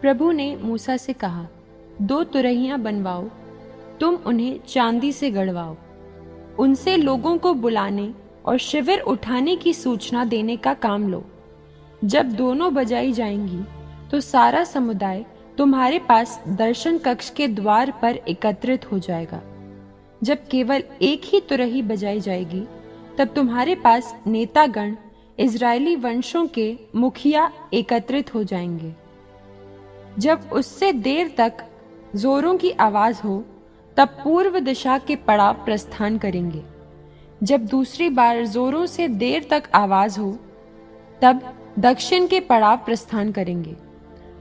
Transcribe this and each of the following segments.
प्रभु ने मूसा से कहा, 2 तुरहियां बनवाओ, तुम उन्हें चांदी से गढ़वाओ। उनसे लोगों को बुलाने और शिविर उठाने की सूचना देने का काम लो। जब दोनों बजाई जाएंगी तो सारा समुदाय तुम्हारे पास दर्शन कक्ष के द्वार पर एकत्रित हो जाएगा। जब केवल एक ही तुरही बजाई जाएगी तब तुम्हारे पास नेतागण, इजरायली वंशों के मुखिया एकत्रित हो जाएंगे। जब उससे देर तक जोरों की आवाज हो तब पूर्व दिशा के पड़ाव प्रस्थान करेंगे। जब दूसरी बार जोरों से देर तक आवाज हो तब दक्षिण के पड़ाव प्रस्थान करेंगे।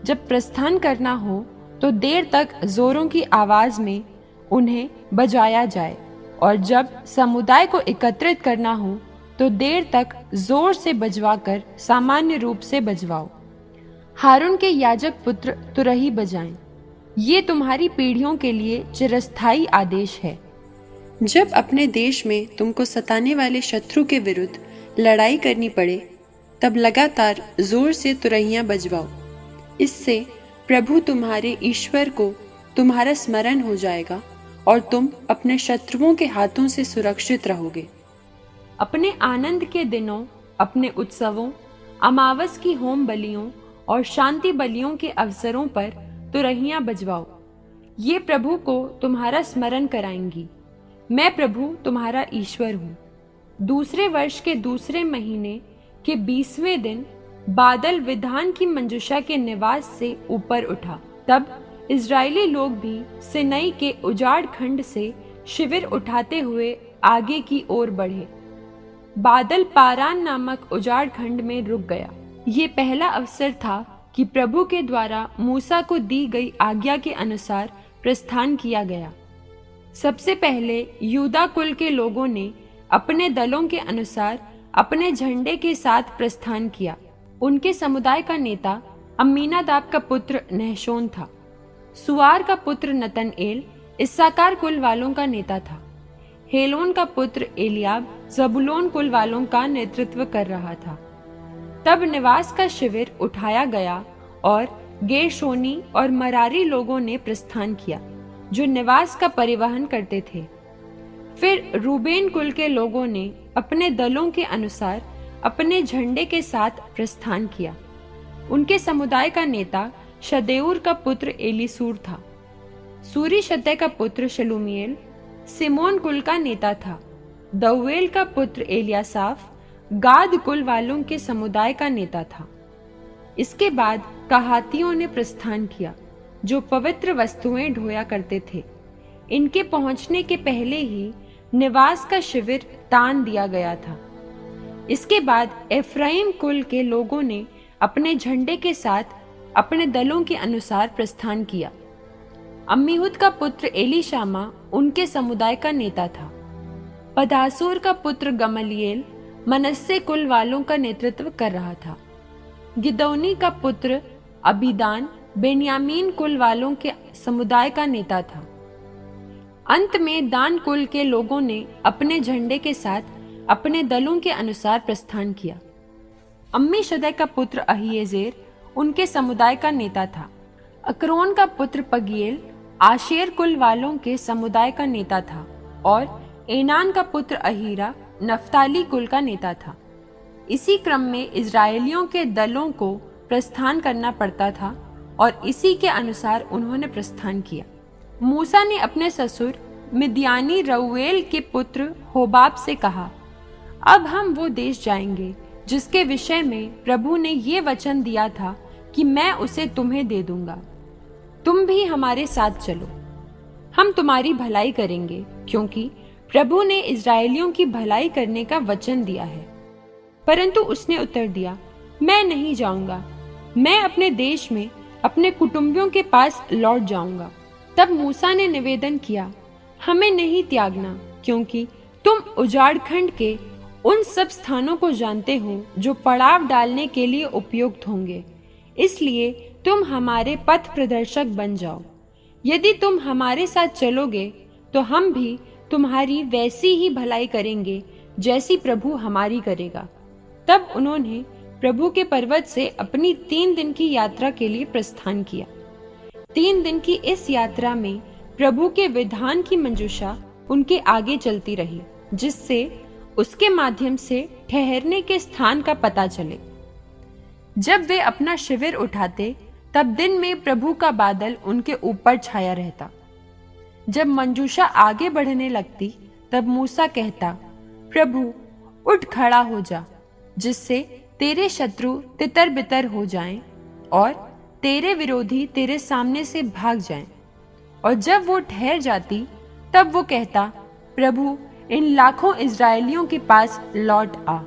जब प्रस्थान करना हो तो देर तक जोरों की आवाज में उन्हें बजाया जाए, और जब समुदाय को एकत्रित करना हो तो देर तक जोर से बजवाकर सामान्य रूप से बजवाओ। हारून के याजक पुत्र तुरही बजाएं। ये तुम्हारी पीढ़ियों के लिए चिरस्थायी आदेश है। जब अपने देश में तुमको सताने वाले शत्रु के विरुद्ध लड़ाई करनी पड़े तब लगातार जोर से तुरहियां बजवाओ। इससे प्रभु तुम्हारे ईश्वर को तुम्हारा स्मरण हो जाएगा और तुम अपने शत्रुओं के हाथों से सुरक्षित रहोगे। अपने आनंद के दिनों, अपने उत्सवों, अमावस की होम बलियों और शांति बलियों के अवसरों पर तुरहियां बजवाओ। ये प्रभु को तुम्हारा स्मरण कराएंगी। मैं प्रभु तुम्हारा ईश्वर हूँ। दूसरे वर्ष के दूसरे महीने के 20वें दिन बादल विधान की मंजुषा के निवास से ऊपर उठा। तब इजरायली लोग भी सिनई के उजाड़ खंड से शिविर उठाते हुए आगे की ओर बढ़े। बादल पारान नामक उजाड़ खंड में रुक गया। ये पहला अवसर था कि प्रभु के द्वारा मूसा को दी गई आज्ञा के अनुसार प्रस्थान किया गया। सबसे पहले यूदा कुल के लोगों ने अपने दलों के अनुसार अपने झंडे के साथ प्रस्थान किया। उनके समुदाय का नेता अम्मीनादाब का पुत्र नहशोन था। सुआर का पुत्र नतनएल इस्साकार कुल वालों का नेता था। हेलोन का पुत्र एलियाब जबुलोन कुल वालों का नेतृत्व कर रहा था। तब निवास का शिविर उठाया गया और गेरशोनी और मरारी लोगों ने प्रस्थान किया, जो निवास का परिवहन करते थे। फिर रूबेन कुल के लोगों ने अपने दलों के अनुसार अपने झंडे के साथ प्रस्थान किया। उनके समुदाय का नेता शदेऊर का पुत्र एलीसूर था। सूरी शतय का पुत्र शलूमिएल सिमोन कुल का नेता था। दउएल का पुत्र एलियासाफ गाद कुल वालों के समुदाय का नेता था। इसके बाद कहातियों ने प्रस्थान किया, जो पवित्र वस्तुएं ढोया करते थे। इनके पहुंचने के पहले ही निवास का शिविर तान दिया गया था। इसके बाद एफ्राइम कुल के लोगों ने अपने झंडे के साथ अपने दलों के अनुसार प्रस्थान किया। अम्मीहुद का पुत्र एलीशामा उनके समुदाय का नेता था। पदासूर का पुत्र गमलिएल मनस्से कुल वालों का नेतृत्व कर रहा था। गिदौनी का पुत्र अबीदान बेन्यामीन कुल वालों के समुदाय का नेता था। अंत में दान कुल के लोगों ने अपने झंडे के साथ अपने दलों के अनुसार प्रस्थान किया। अम्मी शदै का पुत्र अहीएजेर उनके समुदाय का नेता था। अकरोन का पुत्र पगीएल आशेर कुल वालों के समुदाय का नेता था, और एनान का पुत्र अहीरा नफ्ताली कुल का नेता था। इसी क्रम में इजरायलियों के दलों को प्रस्थान करना पड़ता था और इसी के अनुसार उन्होंने प्रस्थान किया। मूसा ने अपने ससुर मिद्यानी रउएल के पुत्र होबाब से कहा, अब हम वो देश जाएंगे जिसके विषय में प्रभु ने ये वचन दिया था कि मैं उसे तुम्हें दे दूंगा। तुम भी हमारे साथ चलो, हम तुम्हारी भलाई करेंगे, क्योंकि प्रभु ने इजरायलियों की भलाई करने का वचन दिया है। परंतु उसने उत्तर दिया, मैं नहीं जाऊंगा, मैं अपने देश में अपने कुटुंबियों के पास लौट जाऊंगा। तब मूसा ने निवेदन किया, हमें नहीं त्यागना, क्योंकि तुम उजाड़खंड के उन सब स्थानों को जानते हो जो पड़ाव डालने के लिए उपयुक्त होंगे। इसलिए तुम हमारे पथ प्रदर्शक बन जाओ। यदि तुम हमारे साथ चलोगे तो हम भी तुम्हारी वैसी ही भलाई करेंगे जैसी प्रभु हमारी करेगा। तब उन्होंने प्रभु के पर्वत से अपनी 3 दिन की यात्रा के लिए प्रस्थान किया। 3 दिन की इस यात्रा में प्रभु के विधान की मंजूषा उनके आगे चलती रही, जिससे उसके माध्यम से ठहरने के स्थान का पता चले। जब वे अपना शिविर उठाते तब दिन में प्रभु का बादल उनके ऊपर छाया रहता। जब मंजूषा आगे बढ़ने लगती तब मूसा कहता, प्रभु उठ खड़ा हो जा, जिससे तेरे शत्रु तितर बितर हो जाएं और तेरे विरोधी तेरे सामने से भाग जाएं। और जब वो ठहर जाती तब वो कहता, प्रभु इन लाखों इजरायलियों के पास लौट आ।